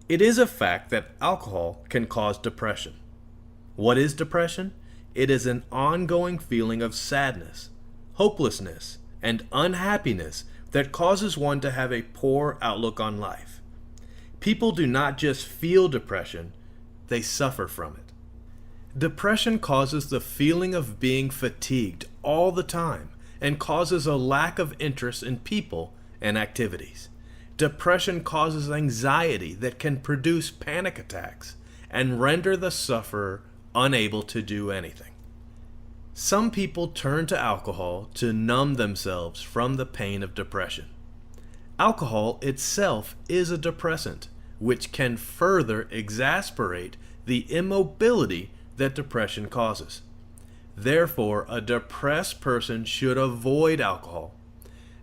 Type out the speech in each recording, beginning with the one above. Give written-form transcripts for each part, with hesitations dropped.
It is a fact that alcohol can cause depression. What is depression? It is an ongoing feeling of sadness, hopelessness, and unhappiness that causes one to have a poor outlook on life. People do not just feel depression, they suffer from it. Depression causes the feeling of being fatigued all the time and causes a lack of interest in people and activities. Depression causes anxiety that can produce panic attacks and render the sufferer unable to do anything. Some people turn to alcohol to numb themselves from the pain of depression. Alcohol itself is a depressant, which can further exacerbate the immobility that depression causes. Therefore, a depressed person should avoid alcohol.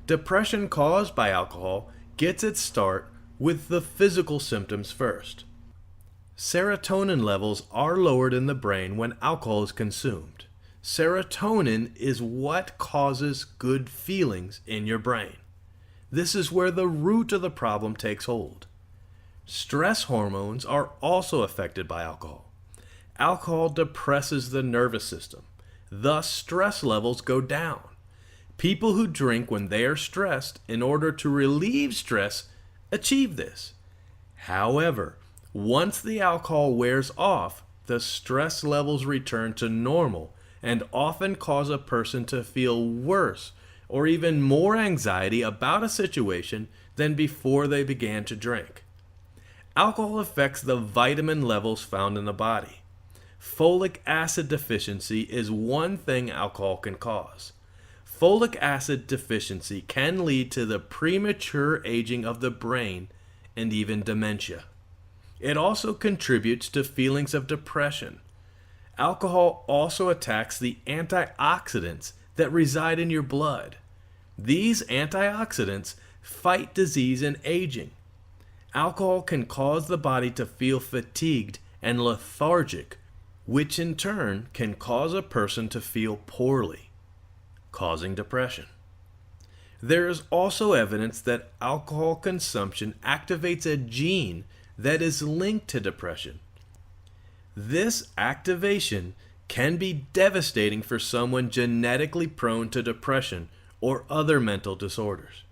Depression caused by alcohol gets its start with the physical symptoms first. Serotonin levels are lowered in the brain when alcohol is consumed. Serotonin is what causes good feelings in your brain. This is where the root of the problem takes hold. Stress hormones are also affected by alcohol. Alcohol depresses the nervous system. Thus, stress levels go down. People who drink when they are stressed in order to relieve stress achieve this. However, once the alcohol wears off, the stress levels return to normal and often cause a person to feel worse or even more anxiety about a situation than before they began to drink. Alcohol affects the vitamin levels found in the body. Folic acid deficiency is one thing alcohol can cause. Folic acid deficiency can lead to the premature aging of the brain and even dementia. It also contributes to feelings of depression. Alcohol also attacks the antioxidants that reside in your blood. These antioxidants fight disease and aging. Alcohol can cause the body to feel fatigued and lethargic, which in turn can cause a person to feel poorly, causing depression. There is also evidence that alcohol consumption activates a gene that is linked to depression. This activation can be devastating for someone genetically prone to depression or other mental disorders.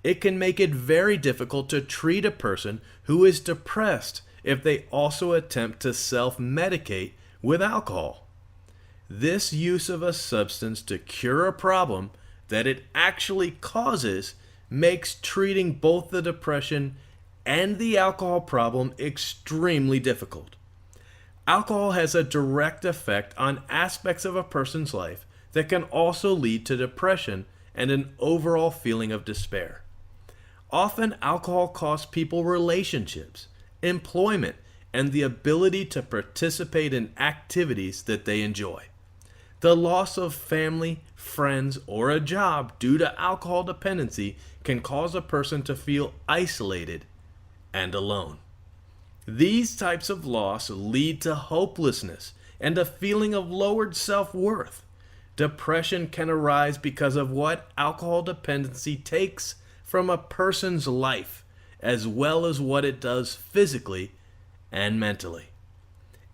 It can make it very difficult to treat a person who is depressed if they also attempt to self-medicate with alcohol. This use of a substance to cure a problem that it actually causes makes treating both the depression and the alcohol problem extremely difficult. Alcohol has a direct effect on aspects of a person's life that can also lead to depression and an overall feeling of despair. Often, alcohol costs people relationships, employment, and the ability to participate in activities that they enjoy. The loss of family, friends, or a job due to alcohol dependency can cause a person to feel isolated and alone. These types of loss lead to hopelessness and a feeling of lowered self-worth. Depression can arise because of what alcohol dependency takes from a person's life, as well as what it does physically and mentally.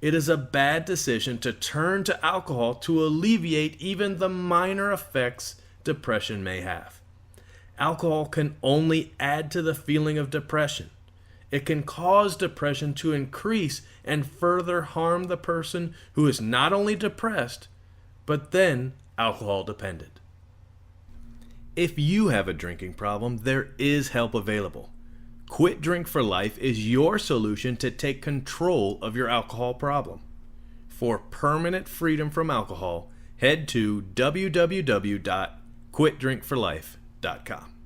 It is a bad decision to turn to alcohol to alleviate even the minor effects depression may have. Alcohol can only add to the feeling of depression. It can cause depression to increase and further harm the person who is not only depressed, but then alcohol dependent. If you have a drinking problem, there is help available. Quit Drink for Life is your solution to take control of your alcohol problem. For permanent freedom from alcohol, head to www.quitdrinkforlife.com.